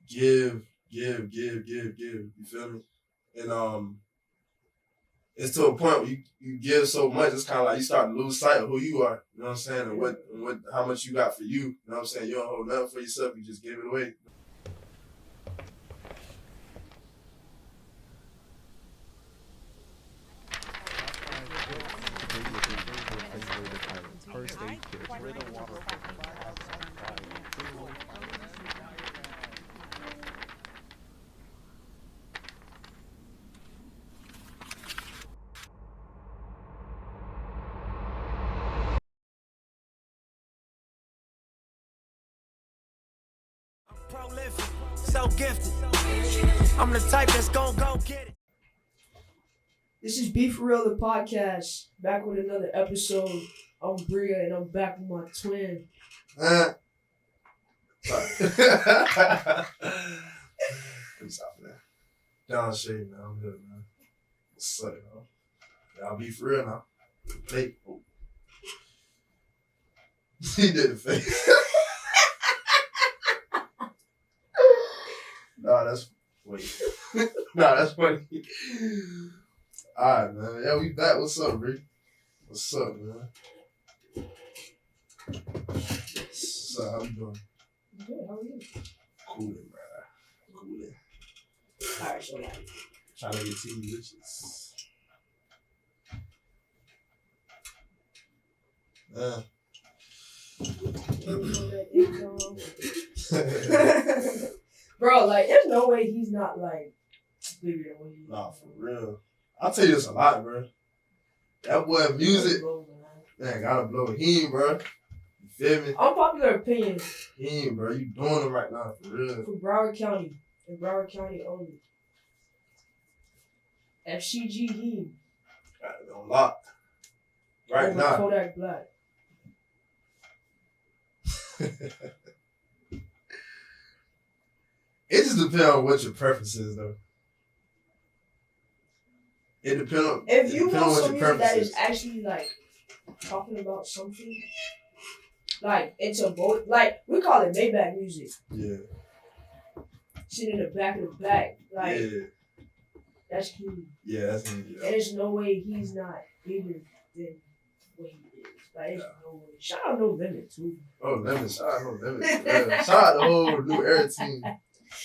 give. You feel me? And it's to a point where you give so much, it's kind of like you start to lose sight of who you are. You know what I'm saying? And what how much you got for you. You know what I'm saying? You don't hold nothing for yourself. You just give it away. Prolific, so gifted. I'm the type that's gon' go get it. This is Be For Real, the podcast. Back with another episode. I'm Briah and I'm back with my twin. Sorry. What's up, man? Donshay, man. I'm good, man. What's up, man? Y'all be for real now. Hey. Oh. He did the face. Nah, that's wait. Nah, that's funny. Alright, man. Yeah, we back. What's up, Rick? What's up, man? So, how you doing? Good, how are you? Coolin', bro. Coolin'. Alright, so like, Trying to get team riches. Man. bro, like, there's no way he's not like bigger than what he is. Nah, for real. I'll tell you this a lot, bro. That boy music, man, gotta blow him, bro. You feel me? Unpopular opinion. Him, bro. You doing it right now, for real. For Broward County. And Broward County only. FCG him. Got it on lock. Right Over now. Kodak Black. It just depends on what your preference is, though. It depends on If you want what some your music that preference is actually like talking about something, like it's a boat, like we call it Maybach music. Yeah. Sitting in the back of the back, like Yeah. that's him. Yeah, that's me. And Yeah. there's no way he's not bigger than what he is. Like there's no way. Shout out No Limit too. Oh, Lemon. Shout out, no Lemon. Yeah. Shout out the whole New Era team.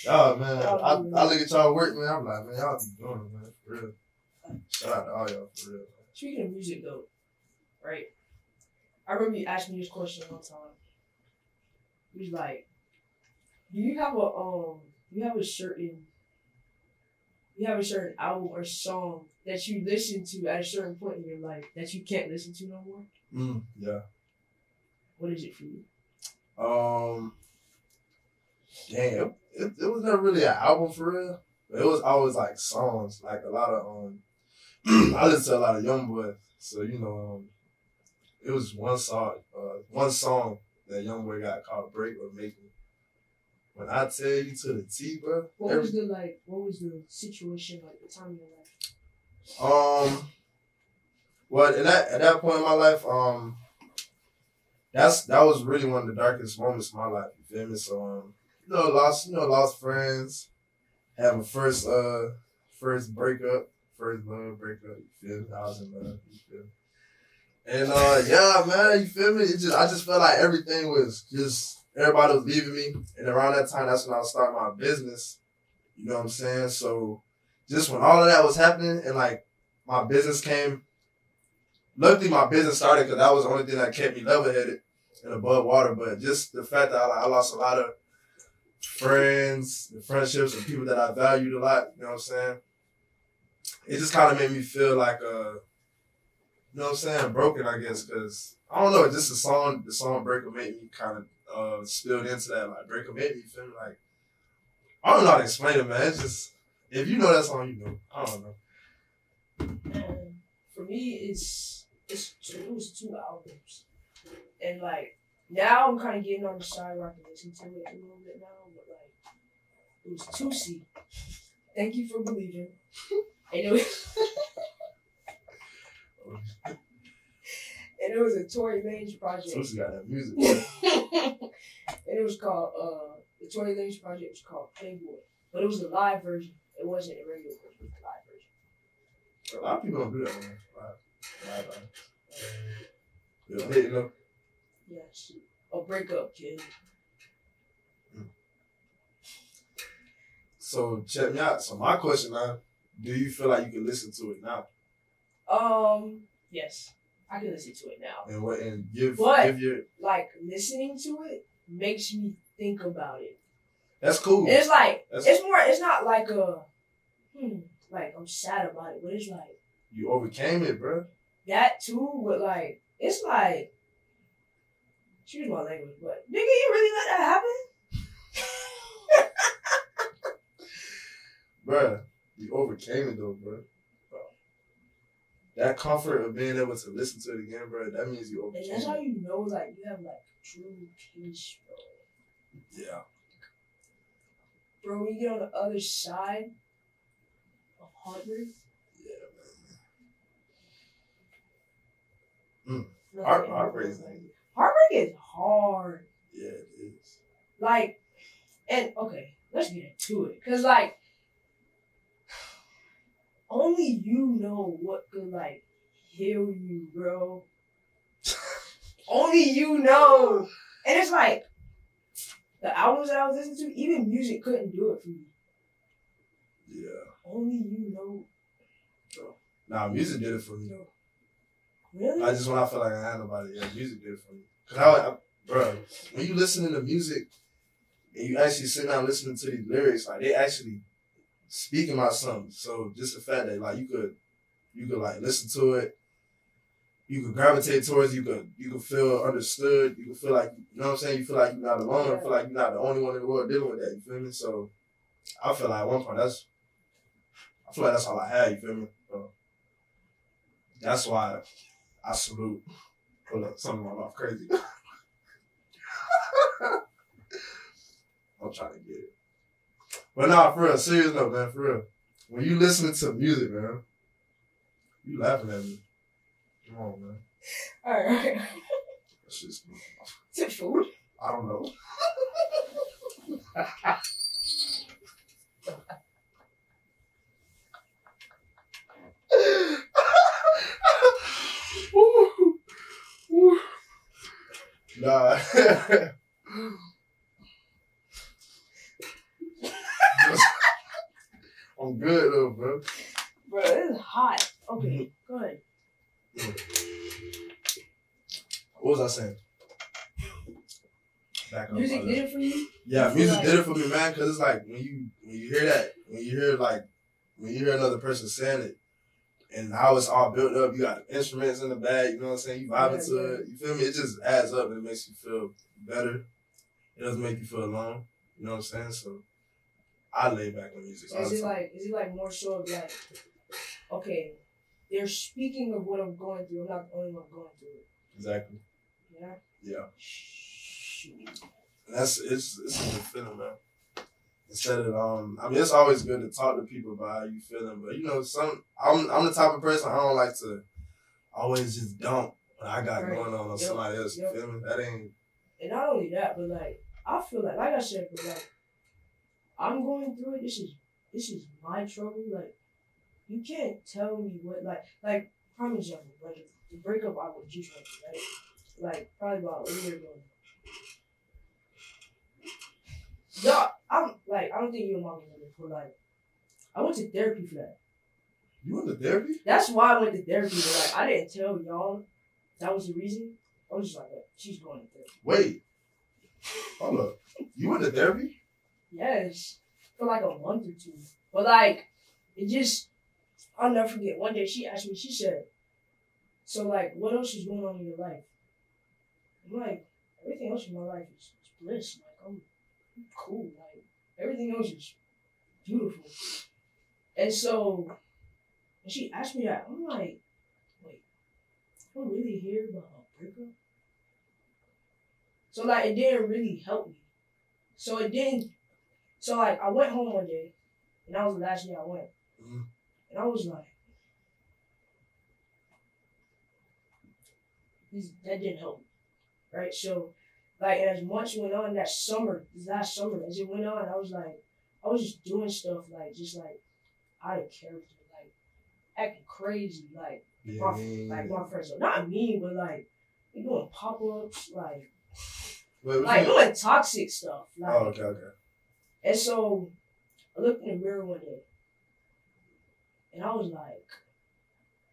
Y'all, man. I look at y'all work, man. I'm like, man, y'all be doing it, man. For real. Shout out to all y'all, for real, man. Speaking of music though, right? I remember you asked me this question one time. He was like, do you have a certain album or song that you listen to at a certain point in your life that you can't listen to no more? Yeah. What is it for you? Damn, it was never really an album for real. It was always like songs, like a lot of I listen to a lot of Youngboy, so you know, it was one song that Youngboy got called "Break or Make Me." When I tell you to the T, bro. What was the situation like, the time in your life? Well, at that point in my life, that was really one of the darkest moments of my life. You feel me? So, lost friends, have a first breakup, first love breakup. You feel me? I was in love. You feel me? And yeah, man, you feel me? I just felt like everything was just. Everybody was leaving me, and around that time, that's when I was starting my business. You know what I'm saying? So, just when all of that was happening, and like my business came, luckily my business started because that was the only thing that kept me level-headed and above water. But just the fact that I lost a lot of friends, and friendships, and people that I valued a lot. You know what I'm saying? It just kind of made me feel like you know what I'm saying, broken, I guess, because I don't know, just the song Breaker made me kind of spilled into that, like Breaker made me feel like, I don't know how to explain it, man. It's just, if you know that song, you know. I don't know. And for me, it was 2 albums, and like now I'm kind of getting on the side where I can listen to it a little bit now, but like it was 2C. Thank you for believing. And it And it was a Tory Lanez project. So she got that music. And it was called, the Tory Lanez project was called Playboy. But it was the live version. It wasn't a regular version, it was the live version. A lot of people don't do that, man. Live. You're hitting them. Yes. A breakup, kid. So check me out. So my question now, do you feel like you can listen to it now? Yes. I can listen to it now. And give your like listening to it makes me think about it. That's cool. And it's like it's not like like I'm sad about it, but it's like you overcame it, bro. That too, but like it's like excuse my language, but nigga, you really let that happen? Bruh, you overcame it though, bro. That comfort of being able to listen to it again, bro, that means you overcame it. And that's how you know, like, you have, like, true peace, bro. Yeah. Bro, when you get on the other side of heartbreak. Yeah, man. Heartbreak is hard. Yeah, it is. Like, and, okay, let's get into it. Because, like, only you know what could, like, heal you, bro. Only you know. And it's like, the albums that I was listening to, even music couldn't do it for me. Yeah. Only you know. Bro. Nah, music did it for me, though. Really? When I feel like I had nobody, yeah, music did it for me. Because bro, when you listening to music, and you actually sit down listening to these lyrics, like, they actually speaking about something. So just the fact that like you could like listen to it, you could gravitate towards it, you could feel understood, you could feel like, you know what I'm saying, you feel like you're not alone, Yeah. I feel like you're not the only one in the world dealing with that, you feel me? So I feel like at one point I feel like that's all I had, you feel me? So that's why I salute. Hold up, something in my mouth crazy. I'm trying to get it. But nah, for real, serious note, man, for real. When you listening to music, man, you laughing at me. Come on, man. Alright. That's just cool. Is it food? I don't know. Nah. I'm good though, bro. Bro, it is hot. Okay, go ahead. What was I saying? Back up. Music did it for you? Yeah, music did it for me, man. Cause it's like when you hear that, when you hear another person saying it, and how it's all built up, you got the instruments in the bag. You know what I'm saying? You vibing to it. You feel me? It just adds up and it makes you feel better. It doesn't make you feel alone. You know what I'm saying? So I lay back on music. So is it like more so of like, okay, they're speaking of what I'm going through. I'm not the only one going through it. Exactly. Yeah. Yeah. And it's a good feeling, man. Instead of I mean, it's always good to talk to people about how you feeling, but you know, I'm the type of person I don't like to always just dump what I got going on somebody else. You feel me? That ain't. And not only that, but like I feel like I said, but like I'm going through it. This is my trouble. Like you can't tell me what like prime example, like the breakup I was just went through, right? Like probably about a year ago. No, I'm like I don't think you and mommy know this, but like I went to therapy for that. You went to therapy? That's why I went to therapy, but like I didn't tell y'all that was the reason. I was just like, she's going to therapy. Wait. Hold up. You went to therapy? Yes. For like a month or two. But like, it just, I'll never forget. One day she asked me, she said, so like, what else is going on in your life? I'm like, everything else in my life is bliss. Like, I'm cool. Like, everything else is beautiful. And so, when she asked me that, I'm like, wait, I'm really here about a breakup? So like, it didn't really help me. So like, I went home one day, and that was the last day I went. Mm-hmm. And I was like, that didn't help me, right? So, like, as months went on, last summer, as it went on, I was just doing stuff like, just like, out of character, like, acting crazy, like, my friends, not mean, but like, we doing pop-ups, like, doing toxic stuff. Like, okay. And so, I looked in the mirror one day, and I was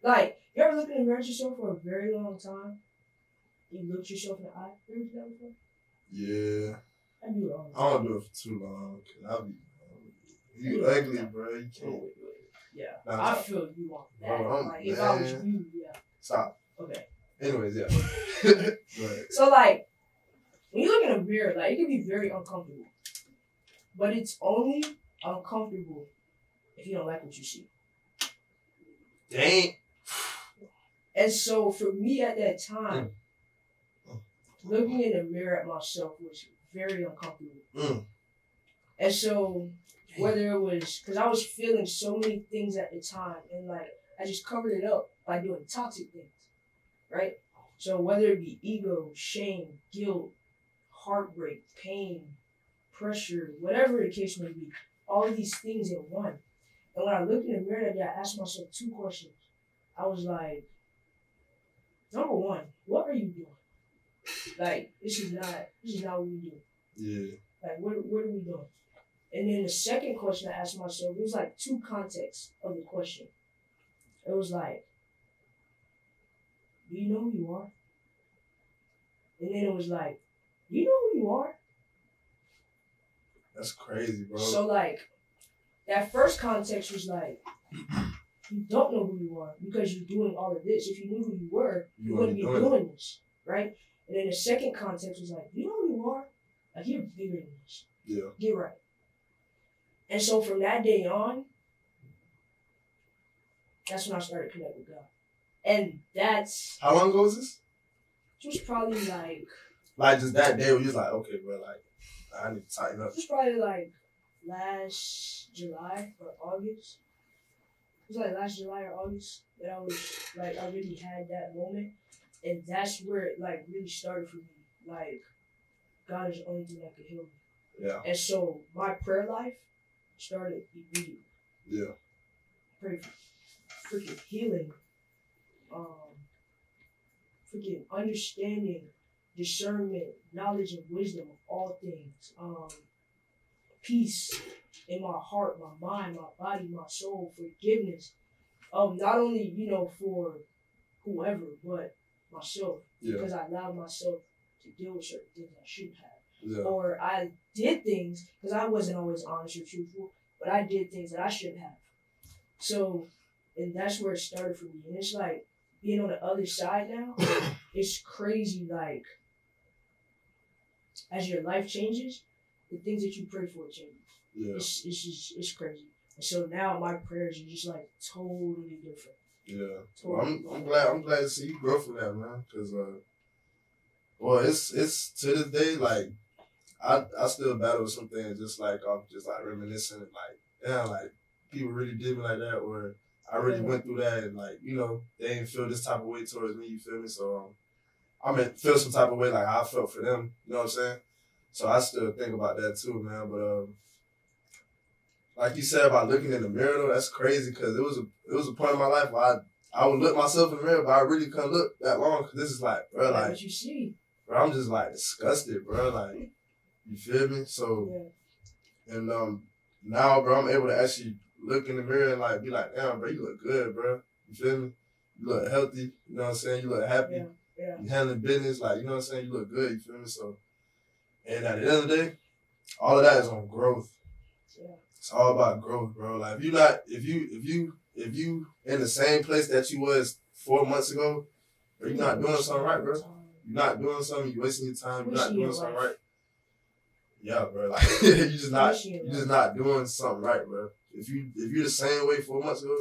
like, you ever look in the mirror at yourself for a very long time? You looked yourself in the eye. You ever do that before? Yeah. I do it all the I don't do it for too long. You ugly, bro. You can't. Wait. Yeah. Nah, I feel you on that. Bro, like, if I was you, yeah. Stop. Okay. Anyways, yeah. Go ahead. So, like, when you look in a mirror, like, it can be very uncomfortable. But it's only uncomfortable if you don't like what you see. Dang. And so, for me at that time, looking in the mirror at myself was very uncomfortable. And so, whether it was, because I was feeling so many things at the time, and like, I just covered it up by doing toxic things, right? So, whether it be ego, shame, guilt, heartbreak, pain, pressure, whatever the case may be, all of these things in one. And when I looked in the mirror that day, I asked myself 2 questions. I was like, number one, what are you doing? Like, this is not what we do. Yeah. Like, what are we doing? And then the second question I asked myself, it was like 2 contexts of the question. It was like, do you know who you are? And then it was like, do you know who you are? That's crazy, bro. So, like, that first context was like, you don't know who you are because you're doing all of this. If you knew who you were, you wouldn't be doing this, right? And then the second context was like, you know who you are? Like, you're bigger than this. Yeah. Get right. And so from that day on, that's when I started connecting with God. And that's... How long ago was this? It was probably like... Like, just that day where you was like, okay, bro, like, I need to tighten up. It was probably like last July or August. It was like last July or August that I was like, I really had that moment. And that's where it like really started for me. Like, God is the only thing that could heal me. Yeah. And so my prayer life started immediately. Yeah. Pray for freaking healing. Freaking understanding, discernment, knowledge, and wisdom of all things. Peace in my heart, my mind, my body, my soul, forgiveness. Not only, for whoever, but myself. Yeah. Because I allowed myself to deal with certain things I shouldn't have. Yeah. Or I did things, because I wasn't always honest or truthful, but I did things that I shouldn't have. So, and that's where it started for me. And it's like, being on the other side now, it's crazy, like, as your life changes, the things that you pray for change. Yeah. It's crazy. And so now my prayers are just like totally different. Yeah. Totally Well, I'm glad to see you grow from that, man. Cause it's to this day, like, I still battle with some things just like reminiscing, like, damn, like, people really did me like that, or I really went through that, and like, they didn't feel this type of way towards me, you feel me? So feel some type of way like I felt for them, you know what I'm saying? So I still think about that too, man. But like you said about looking in the mirror, though, that's crazy, because it was a point in my life where I would look myself in the mirror, but I really couldn't look that long, because this is like, bro, like, what you see. Bro, I'm just like disgusted, bro. Like, you feel me? So, and now, bro, I'm able to actually look in the mirror and like be like, damn, bro, you look good, bro. You feel me? You look healthy. You know what I'm saying? You look happy. Yeah. You handling business, like, you know what I'm saying? You look good. You feel me? So, and at the end of the day, all of that is on growth. Yeah. It's all about growth, bro. Like, if you in the same place that you was 4 months ago, bro, you're not doing something right, bro. You're not doing something. You're wasting your time. You're not doing something right. Yeah, bro. Like, you're just not doing something right, bro. If you're the same way 4 months ago,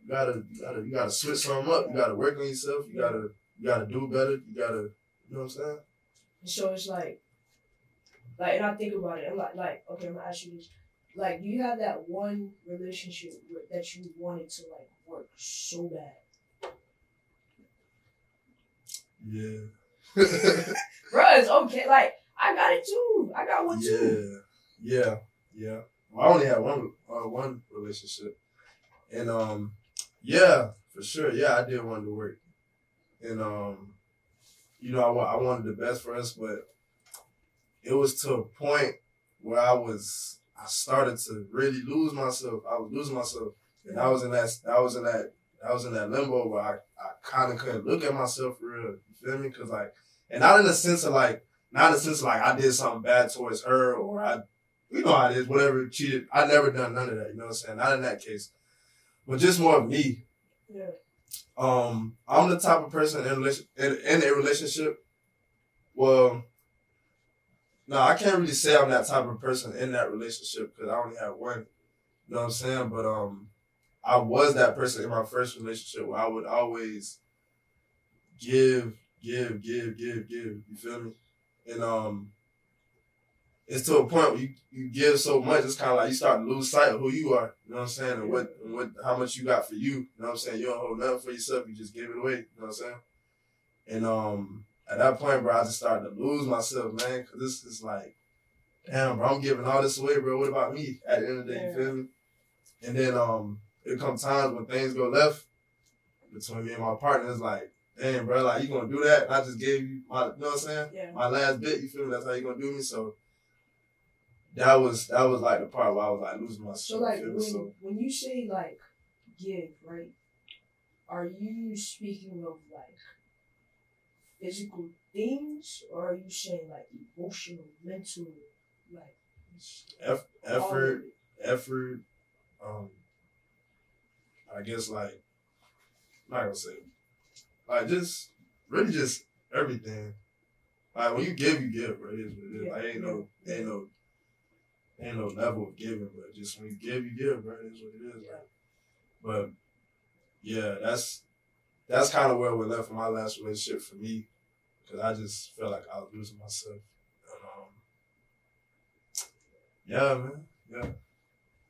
you gotta switch something up. You gotta work on yourself. You gotta do better. You know what I'm saying? So it's like, and I think about it. I'm like, okay, I'm gonna ask you this. Like, do you have that one relationship that you wanted to like work so bad? Yeah. Bro, it's okay. Like, I got it too. I got one too. Yeah. Well, I only had one relationship. And yeah, for sure. Yeah, I did want to work. And you know, I wanted the best for us, but it was to a point where I started to really lose myself. I was losing myself. And I was in that limbo where I kind of couldn't look at myself for real. You feel me? Cause like, and not in the sense of like I did something bad towards her or you know how it is, whatever, cheated. I never done none of that. You know what I'm saying? Not in that case, but just more of me. Yeah. I'm the type of person in a relationship. Well, no, I can't really say I'm that type of person in that relationship because I only had one. You know what I'm saying? But I was that person in my first relationship where I would always give. You feel me? And it's to a point where you give so much, it's kind of like you start to lose sight of who you are. You know what I'm saying? And what how much you got for you. You know what I'm saying? You don't hold nothing for yourself. You just give it away. You know what I'm saying? And at that point, bro, I just started to lose myself, man. Because this is like, damn, bro, I'm giving all this away, bro. What about me? At the end of the day, you feel me? And then it comes times when things go left between me and my partner. It's like, damn, bro, like, you gonna do that? And I just gave you my, you know what I'm saying? Yeah. My last bit, you feel me? That's how you gonna do me? So that was like the part where I was like losing myself. So like when you say like give, right? Are you speaking of like physical things, or are you saying like emotional, mental, like effort? I guess like I'm not gonna say like just really just everything. Like when you give, bro. It is what it is. Yeah. Like ain't no level of giving, but just when you give, bro. It is what it is. Like, but yeah, that's kind of where we left from my last relationship for me, because I just felt like I was losing myself. Yeah, man. Yeah.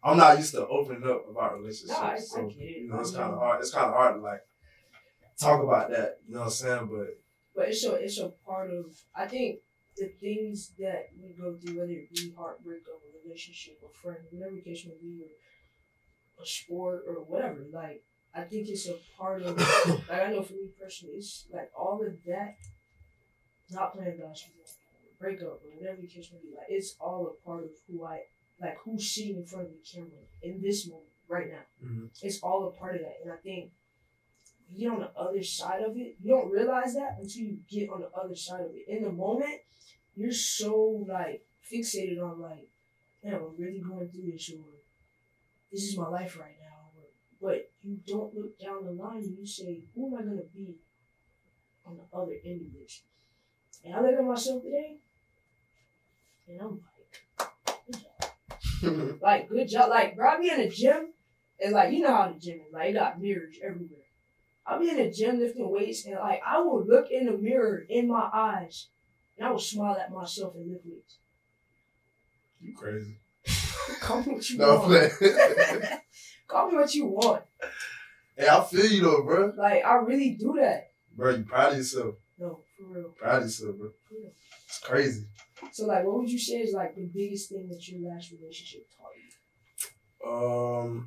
I'm not used to opening up about relationships. No, I so, get it. You know, it's kind of hard. It's kind of hard to like talk about that. You know what I'm saying? But it's a part of, I think, the things that we go through, whether it be heartbreak or a relationship or friend, whatever the case may be, or a sport or whatever. Like, I think it's a part of. Like, I know for me personally, it's like all of that. Not playing basketball, breakup, or whatever the case may be. Like, it's all a part of who I. Like, who's sitting in front of the camera in this moment, right now. Mm-hmm. It's all a part of that. And I think you get on the other side of it. You don't realize that until you get on the other side of it. In the moment, you're so, like, fixated on, like, man, I'm really going through this, or this is my life right now. But you don't look down the line and you say, who am I going to be on the other end of this? And I look at myself today, and I'm like, good job. Like, good job. Like, bro, I be in the gym, and, like, you know how the gym is. Like, you got mirrors everywhere. I be in the gym lifting weights, and, like, I will look in the mirror in my eyes, and I will smile at myself and lift weights. You crazy. Call me what you want. Call me what you want. Hey, I feel you, though, bro. Like, I really do that. Bro, you proud of yourself. No, for real. Proud of yourself, bro. For real. It's crazy. So, like, what would you say is, like, the biggest thing that your last relationship taught you?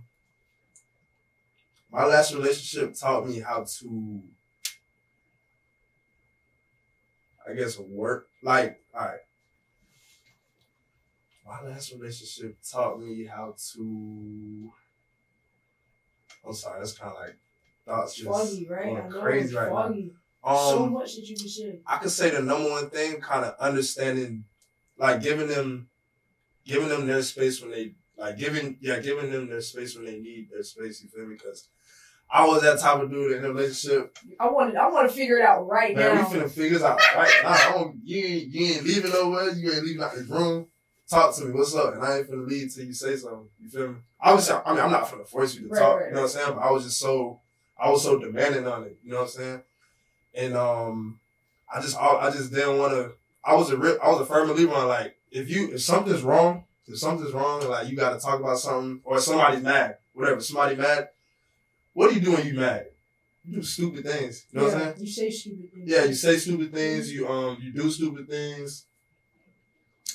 My last relationship taught me how to, I guess, work. Like, all right. My last relationship taught me how to, I'm sorry, that's kind of like thoughts just foggy, right? going I know, crazy right foggy. now. So much that you can say. I could say the number one thing, kind of understanding, like giving them their space when they, like giving them their space when they need their space. You feel me? Because I was that type of dude in a relationship. I want to figure it out right now. Man, we finna figure this out right now. You ain't leaving nowhere. You ain't leaving out this room. Talk to me. What's up? And I ain't finna leave till you say something. You feel me? Obviously, I mean, I'm not finna force you to talk. Right. You know what I'm saying? But I was so demanding on it. You know what I'm saying? And I just didn't want to. I was a firm believer on, like, if something's wrong, like, you got to talk about something, or somebody's mad, whatever. Somebody mad. What do you do when you mad? you do stupid things. You know what I'm saying? You say stupid things. Yeah, you say stupid things. You do stupid things.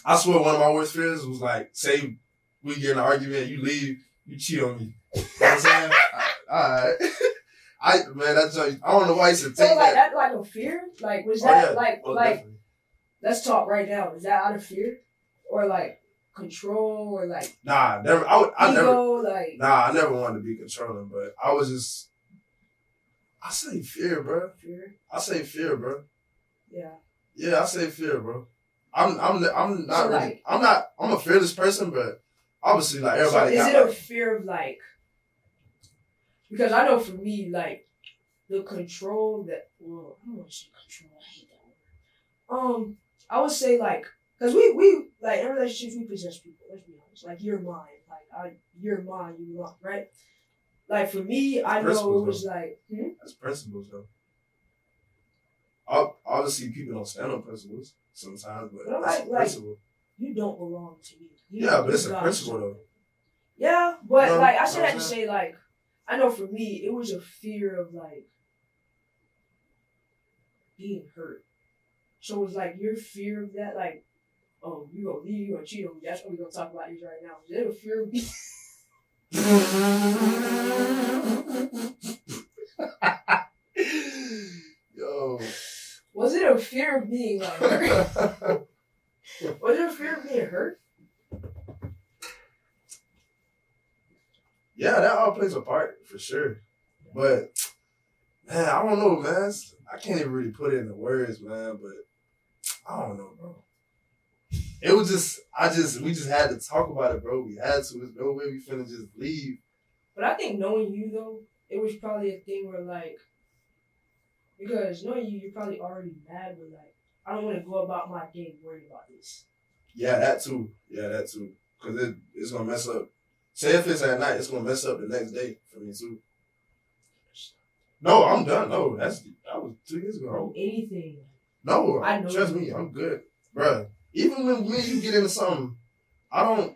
I swear, one of my worst fears was like, say we get in an argument, you leave, you cheat on me. You know what I'm saying? Alright. I don't know why I used to take so like that. like a fear? Like was that like Definitely. let's talk right now. Is that out of fear? Or like control or like Nah, never I never wanted to be controlling, but I was just I say fear, bro. Fear? I say fear, bro. Yeah. Yeah, I say fear, bro. I'm not So, really like, I'm a fearless person, but obviously like everybody so is it a fear of like, because I know for me, like the control that I don't want to say control, I hate that word. I would say like, cause we like in relationships we possess people, let's be honest. Like you're mine. Like you're mine, you belong, right? Like for me, I know it was like That's principles though. Obviously people don't stand on principles sometimes, but that's a principle. You don't belong to me. Yeah, but it's a principle though. Yeah, but like I said that to say like, I know for me it was a fear of like being hurt. So it's like your fear of that, like, oh, you gonna leave, you gonna cheat on me. That's what we're gonna talk about this right now. Is it a fear of me? Yo. Was it a fear of being like hurt? Was it a fear of being hurt? Yeah, that all plays a part for sure. But man, I don't know, man. I can't even really put it into words, man. But I don't know, bro. It was we just had to talk about it, bro. We had to. There's no way we finna just leave. But I think knowing you though, it was probably a thing where like, because knowing you, you're probably already mad, but like, I don't want to go about my day worrying about this. Yeah, that too. Because it's gonna mess up. Say if it's at night, it's gonna mess up the next day for me too. No, I'm done. No, that was 2 years ago. Anything. No, I know. Trust me, I'm good, bruh. Even when me and you get into something, I don't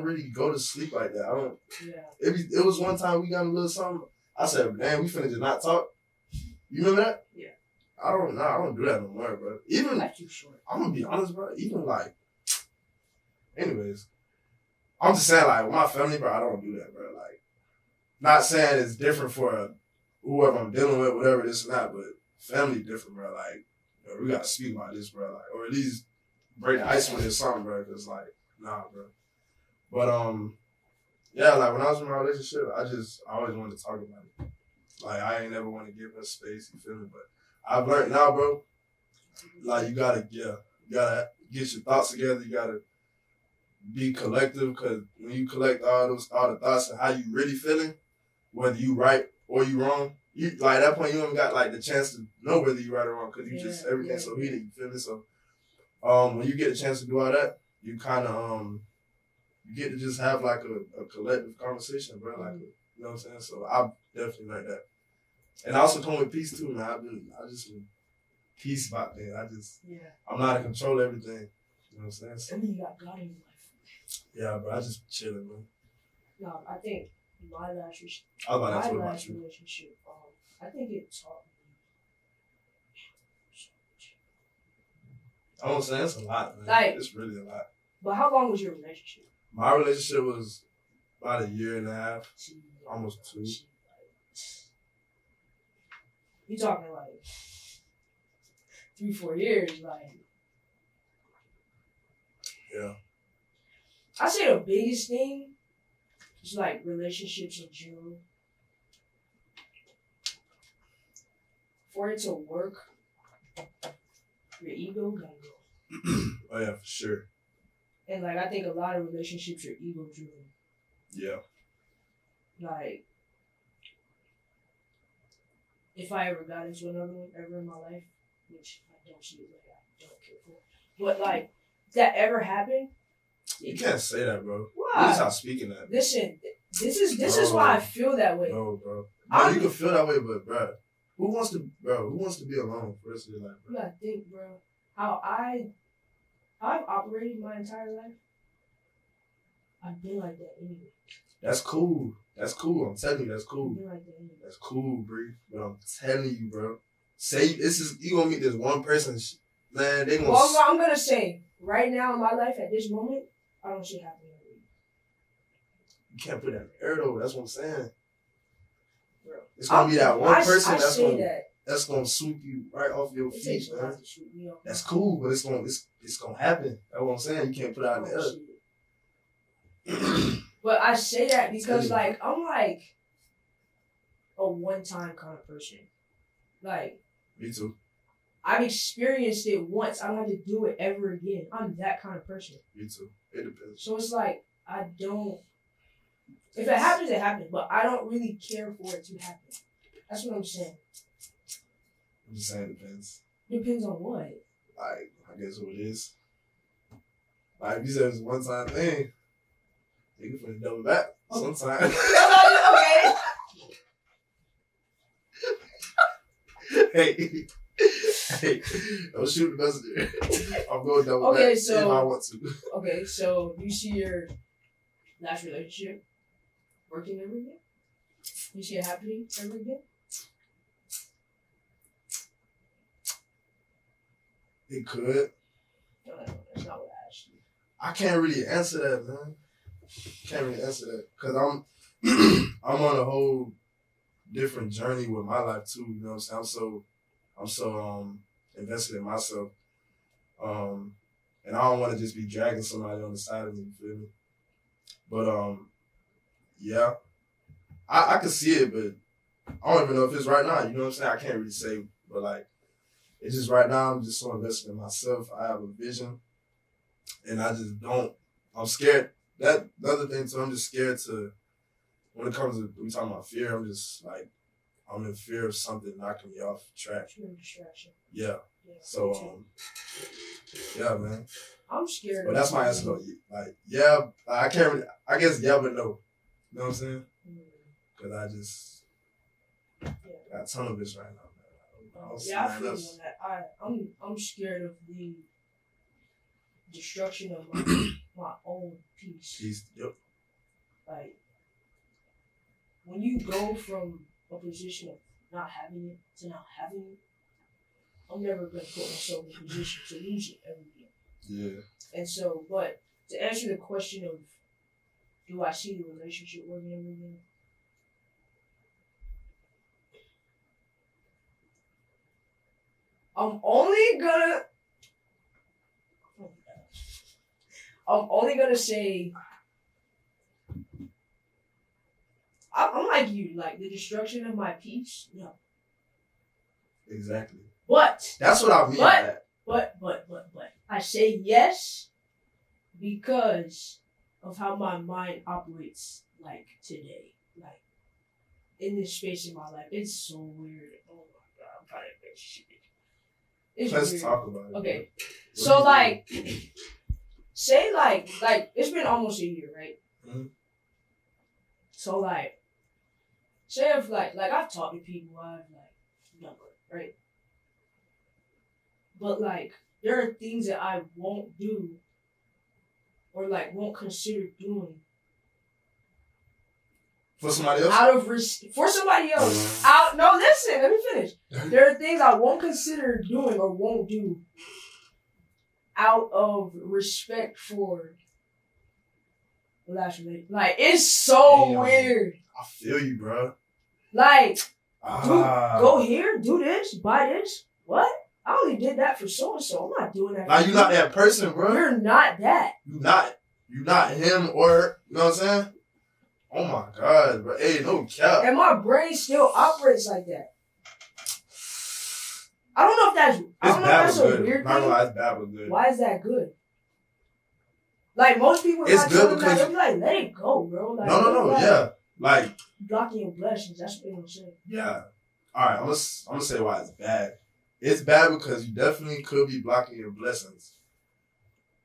really go to sleep like that. I don't. Yeah. It was one time we got a little something. I said, "Damn, we finna just not talk." You remember that? Yeah. I don't do that no more, bro. Even That's too short. I'm gonna be honest, bro. Even like, anyways, I'm just saying like with my family, bro. I don't do that, bro. Like, not saying it's different for whoever I'm dealing with, whatever this and that, but family different, bro. Like, you know, we gotta speak about this, bro. Like, or at least break the ice with it or something, bro. Cause like, nah, bro. But yeah, like when I was in my relationship, I always wanted to talk about it. Like I ain't never want to give her space, you feel me? But I've learned now, bro. Like you gotta get your thoughts together. You gotta be collective, cause when you collect all the thoughts and how you really feeling, whether you right or you wrong, you like at that point you don't got like the chance to know whether you right or wrong, cause you just everything's so heated. You feel me? So when you get a chance to do all that, you kind of you get to just have like a collective conversation, bro. Like you know what I'm saying? So I definitely like that. And I also come with peace too, man. I just peace about that. I'm not in control of everything. You know what I'm saying? So, and then you got God in your life. Yeah, bro. I just chilling, man. No, I think my last relationship, I think it taught me. I don't say that's a lot, man. Like, it's really a lot. But how long was your relationship? My relationship was about 1.5 years, almost 2. You talking like 3-4 years, like. Yeah. I say the biggest thing is like relationships in general. For it to work, your ego gotta go. Oh yeah, for sure. And like I think a lot of relationships are ego driven. Yeah. Like, if I ever got into another one ever in my life, which I don't see it like I don't care for, but like if that ever happened. You can't say that, bro. Why? You stop speaking that. Listen, this is why I feel that way. No, bro. No, you can feel that way, but bro, who wants to be alone for the rest of your life, bro? You gotta think, bro. How I've operated my entire life. I've been like that anyway. That's cool. That's cool. I'm telling you, that's cool. Like that anyway. That's cool, Bree. But I'm telling you, bro. Say this is you gonna meet this one person, man. They gonna. Well, I'm gonna say right now in my life at this moment, I don't see it happening. You can't put that in the air though. That's what I'm saying. Bro. It's gonna be that one person that's that's gonna sweep you right off your it feet, man. off. That's cool, but it's gonna happen. That's what I'm saying. You can't put it out in the air. But I say that because like I'm like a one-time kind of person. Like me too. I've experienced it once. I don't have to do it ever again. I'm that kind of person. Me too. It depends. So it's like I don't. If it happens, it happens. But I don't really care for it to happen. That's what I'm saying. I'm just saying it depends. Depends on what. Like I guess what it is. Like if you said it's a one-time thing, you can finna double back sometimes. Okay. Hey, don't shoot the messenger. I'm going double back if I want to. Okay, so you see your last relationship working ever again? You see it happening ever again? It could. No, that's not what I asked you. I can't really answer that, man. Can't really answer that because I'm I'm on a whole different journey with my life too. You know what I'm saying? I'm so invested in myself, and I don't want to just be dragging somebody on the side of me. You feel me? But yeah, I can see it, but I don't even know if it's right now. You know what I'm saying? I can't really say, but like it's just right now. I'm just so invested in myself. I have a vision, and I just don't. I'm scared. That the other thing too. I'm just scared to. When it comes to we talking about fear, I'm just like I'm in fear of something knocking me off track. Distraction. Yeah. So yeah, man. I'm scared. But that's my answer though. Like yeah, I can't. Really, I guess yeah, but no. You know what I'm saying? Because I just got tunnel vision right now, man. I feel you on that. I'm scared of the destruction of my own peace. Yep. Like when you go from a position of not having it to not having it, I'm never gonna put myself in a position to lose it ever again. Yeah. And so, but to answer the question of do I see the relationship working ever again? I'm only gonna say I'm like you, like the destruction of my peace. No. Exactly. But that's what I mean. But I say yes because of how my mind operates like today. Like in this space in my life. It's so weird. Oh my god, I'm trying to make shit. Let's talk about it. Okay. So like say like it's been almost a year, right? Mm-hmm. So like say if like I've talked to people I've like done with, right? But like there are things that I won't do or like won't consider doing for somebody else. For somebody else. No, listen, let me finish. There are things I won't consider doing or won't do out of respect for the last relationship. Like it's so weird. I feel you, bro. Like, go here, do this, buy this. What? I only did that for so and so. I'm not doing that. Like you're not that person, bro. You're not that. You're not him or you know what I'm saying? Oh my god, bro. Hey, no cap. And my brain still operates like that. I don't know if that's a weird thing. Not gonna lie, it's bad but good. Why is that good? Like most people, it's good because they'll be like, let it go, bro. Like, no, yeah. Like blocking your blessings. That's what I'm saying. Yeah. All right. I'm gonna say why it's bad. It's bad because you definitely could be blocking your blessings,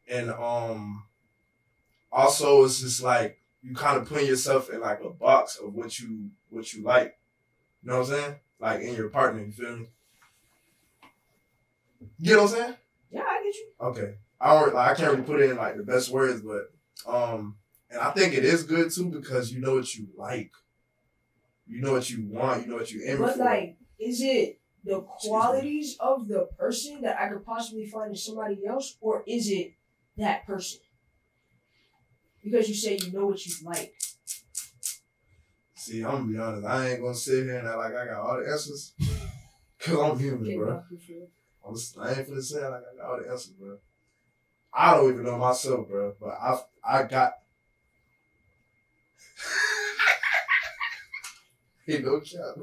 and also it's just like you kind of putting yourself in like a box of what you like. You know what I'm saying? Like in your partner. You feel me? You get what I'm saying? Yeah, I get you. Okay. I can't really put it in like the best words, but and I think it is good too because you know what you like. You know what you want. You know what you're aiming for. But like, is it the qualities of the person that I could possibly find in somebody else, or is it that person? Because you say you know what you like. See, I'm gonna be honest. I ain't gonna sit here and act like I got all the answers. Cause I'm human, bro. I ain't finna say like I got all the answers, bro. I don't even know myself, bro. But I got. Hey, no cap.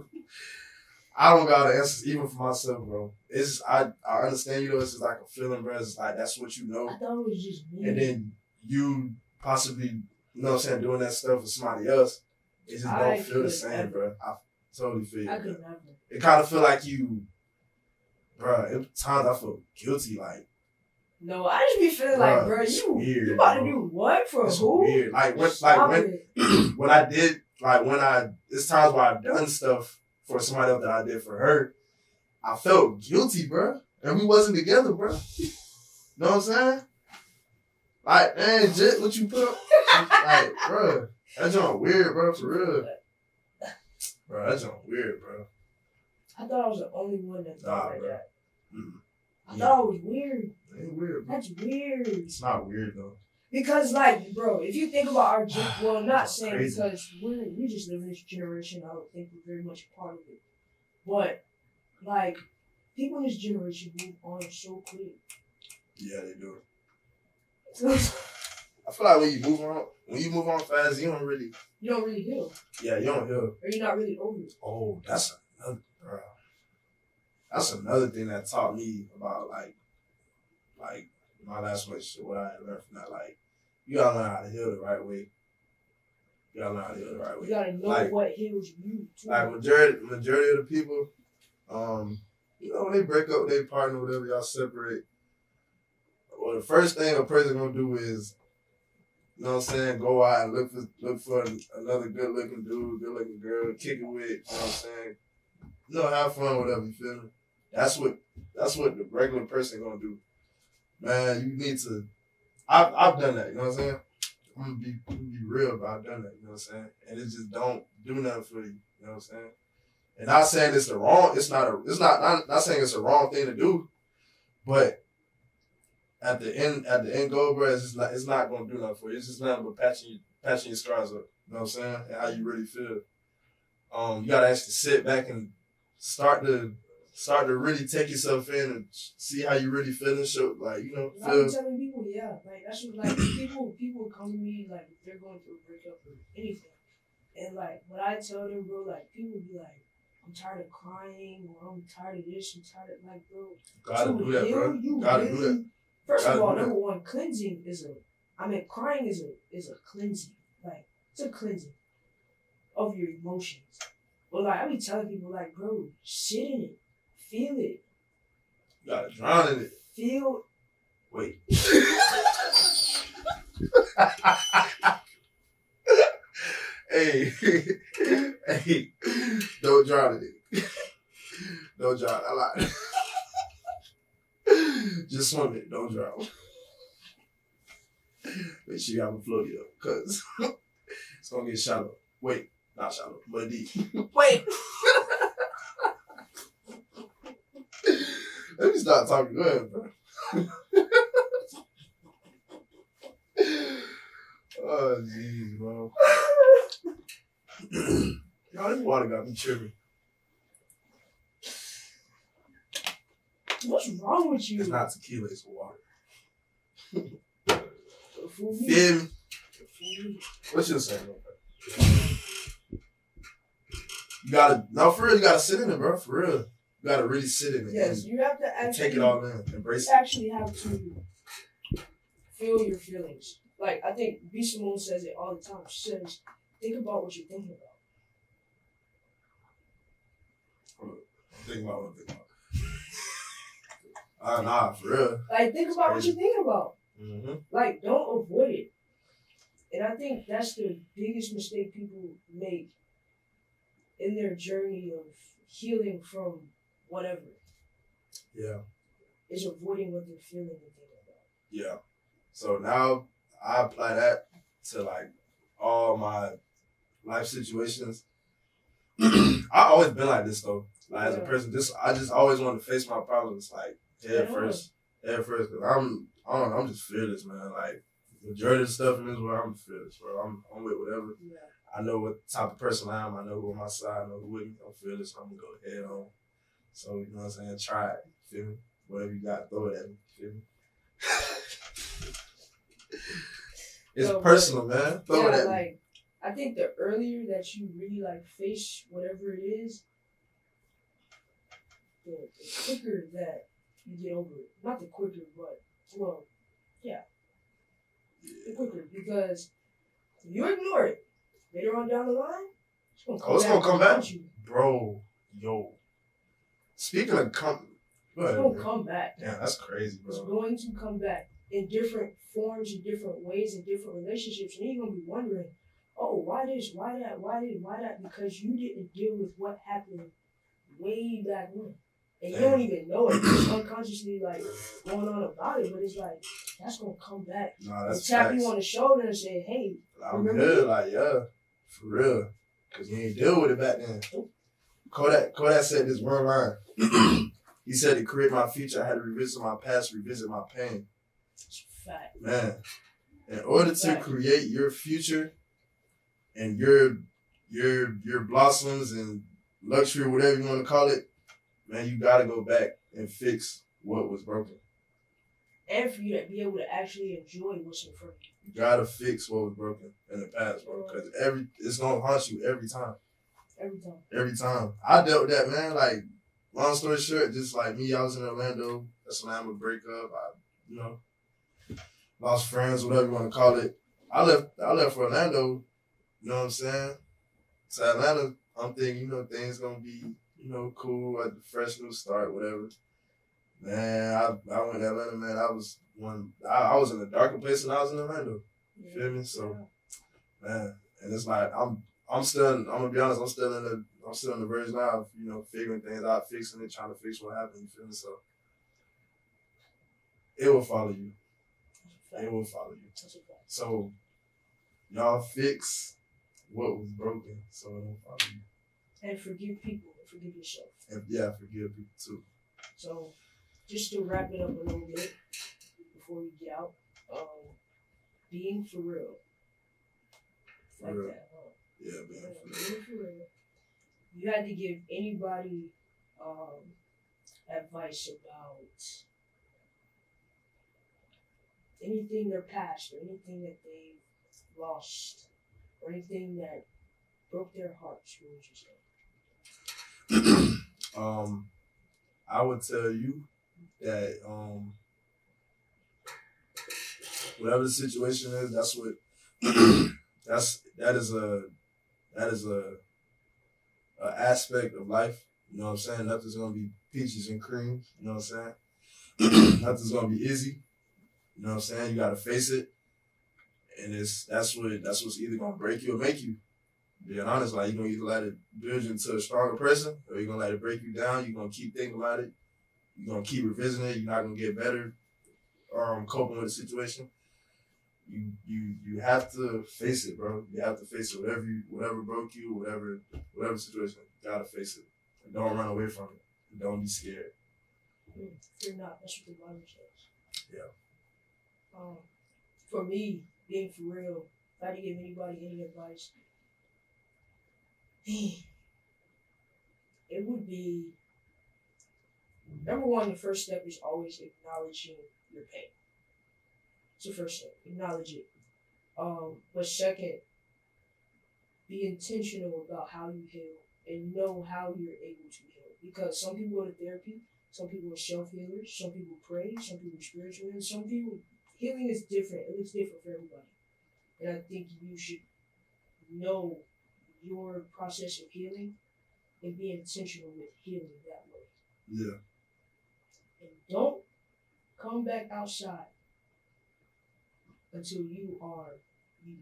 I don't got the answers even for myself, bro. It's just, I understand, you know, it's just like a feeling, bro. It's like that's what you know. I thought it was just me. And then you possibly, you know what I'm saying, doing that stuff with somebody else, it just don't feel the same, bro. I totally feel I you. could never. It kind of feel like you, bro, at times I feel guilty, like. No, I just be feeling like, bro, you about to do what for it's who? Weird. It's times where I've done stuff for somebody else that I did for her, I felt guilty, bro. And we wasn't together, bro. You know what I'm saying? Like, man, Jet, what you put up? Like, bro, that joint weird, bro, for real. Bro, that joint weird, bro. I thought I was the only one that thought like bro. that. Mm. I thought it was weird. It ain't weird, bro. That's weird. It's not weird, though. Because, like, bro, if you think about our well, I'm not saying crazy. because we just live in this generation, I don't think we're very much a part of it. But, like, people in this generation move on so quick. Yeah, they do. I feel like when you move on fast, you don't really heal. Yeah, you don't heal. Or you're not really over it. Oh, that's another thing that taught me about like my last relationship, what I learned from that. Like, you gotta learn how to heal the right way. You gotta know what heals you too. Like majority of the people, you know, when they break up with their partner, whatever, y'all separate. Well, the first thing a person gonna do is, you know what I'm saying, go out and look for another good looking dude, good looking girl, kick it with, you know what I'm saying? You know, have fun, whatever, you feel me? That's what the regular person gonna do. Man, you need to. I've done that. You know what I'm saying? I'm gonna be real, but I've done that. You know what I'm saying? And it just don't do nothing for you. You know what I'm saying? And not saying it's the wrong. It's not saying it's the wrong thing to do, but at the end goal, bro, it's not gonna do nothing for you. It's just nothing but patching your scars up. You know what I'm saying? And how you really feel. You gotta actually sit back and start to really take yourself in and see how you really feel and show, like, you know, feel. I'm telling people, yeah, like that's what, like, people come to me like if they're going through a breakup or anything, and like when I tell them, bro, like people be like, I'm tired of crying, or I'm tired of this, I'm tired of, like, bro. Gotta do that, bro. Gotta do that. First of all, number one, cleansing crying is a cleansing, like it's a cleansing of your emotions. But like I be telling people, like, bro, sit in it. Feel it. You gotta drown in it. Feel. Wait. Hey, don't drown in it. Don't drown. I lied. Just swim it. Don't drown. Make sure you have a floaty though, cause it's gonna get shallow. Wait, not shallow, but deep. Wait. Let me stop talking. Go ahead, bro. Oh, jeez, bro. Y'all, this water got me tripping. What's wrong with you? It's not tequila, it's water. Feel me? What you saying, bro? You gotta sit in it, bro, for real. You gotta really sit in it. Yes, you have to actually take it all in, embrace it. You actually have to feel your feelings. Like, I think B. Simone says it all the time. She says, think about what you're thinking about. Think about what I'm thinking about. Nah, for real. Like, think about what you're thinking about. Mm-hmm. Like, don't avoid it. And I think that's the biggest mistake people make in their journey of healing from whatever. Yeah. Is avoiding what they're feeling and thinking about. Yeah. So now I apply that to like all my life situations. I always been like this though. Like as a person, I just always want to face my problems like head first. Cause I'm just fearless, man. Like majority of the stuff in this world, I'm fearless, bro. I'm with whatever. Yeah. I know what type of person I am. I know who on my side. I know who with me. I'm fearless. I'm gonna go head on. So you know what I'm saying? Try it. Feel me? Whatever you got, throw it at me. Feel me? It's personal, man. Throw it at me. I think the earlier that you really like face whatever it is, the quicker that you get over it. Not the quicker, but the quicker, because if you ignore it later on down the line, it's gonna come back. You. Bro, yo. Speaking of it's gonna come back. Yeah, that's crazy, bro. It's going to come back in different forms, in different ways, in different relationships, and then you're gonna be wondering, oh, why this, why that? Because you didn't deal with what happened way back when. And you don't even know it. You're just unconsciously like going on about it, but it's like that's gonna come back. Nah, that's tap you on the shoulder and say, "Hey, I'm good." Like, yeah, for real. Cause you ain't deal with it back then. Kodak said this one line. He said, "To create my future, I had to revisit my past, revisit my pain." Fact. Man, in order to create your future and your blossoms and luxury, whatever you want to call it. Man, you gotta go back and fix what was broken. And for you to be able to actually enjoy what's in front of you. You gotta fix what was broken in the past, bro. Because it's gonna haunt you every time. Every time. I dealt with that, man. Like, long story short, just like me, I was in Orlando. That's when I had a breakup. I, lost friends, whatever you want to call it. I left for Orlando, you know what I'm saying? To Atlanta, I'm thinking, things gonna be cool at the fresh new start, whatever. Man, I went to Atlanta, man. I was in a darker place than I was in Orlando. You feel me? So, man, and it's like I'm gonna be honest, I'm still in the verge now of, figuring things out, fixing it, trying to fix what happened, you feel me? So it will follow you. It will follow you. So y'all fix what was broken so it won't follow you. And forgive people. Forgive yourself. And, forgive people too. So, just to wrap it up a little bit before we get out, being for real. For real. That, huh? Yeah, being for real. You had to give anybody advice about anything their past or anything that they've lost or anything that broke their hearts, what would you say? I would tell you that whatever the situation is, that's what that is a aspect of life. You know what I'm saying? Nothing's gonna be peaches and cream. You know what I'm saying? Nothing's gonna be easy. You know what I'm saying? You gotta face it, and that's what's either gonna break you or make you. Being honest, like, you're gonna either let it build you into a stronger person, or you're gonna let it break you down. You're gonna keep thinking about it. You're gonna keep revisiting it. You're not gonna get better coping with the situation. You have to face it, bro. You have to face it. Whatever broke you, whatever situation, you gotta face it. And don't run away from it. And don't be scared. Fear not. That's what the Bible says. Yeah. For me, being for real, if I had to give anybody any advice, it would be, number one, the first step is always acknowledging your pain. It's the first step. Acknowledge it. But second, be intentional about how you heal and know how you're able to heal. Because some people go to therapy, some people are self-healers, some people pray, some people are spiritual, and some people, healing is different. It looks different for everybody. And I think you should know your process of healing and be intentional with healing that way. Yeah. And don't come back outside until you are you.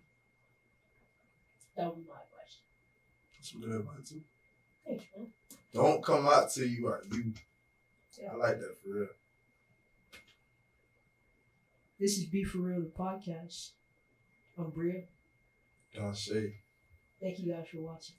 That would be my advice. That's some good advice too. Thanks, man. Don't come out till you are you. Yeah. I like that, for real. This is Be For Real, the podcast. I'm Briah. Donshay. Thank you guys for watching.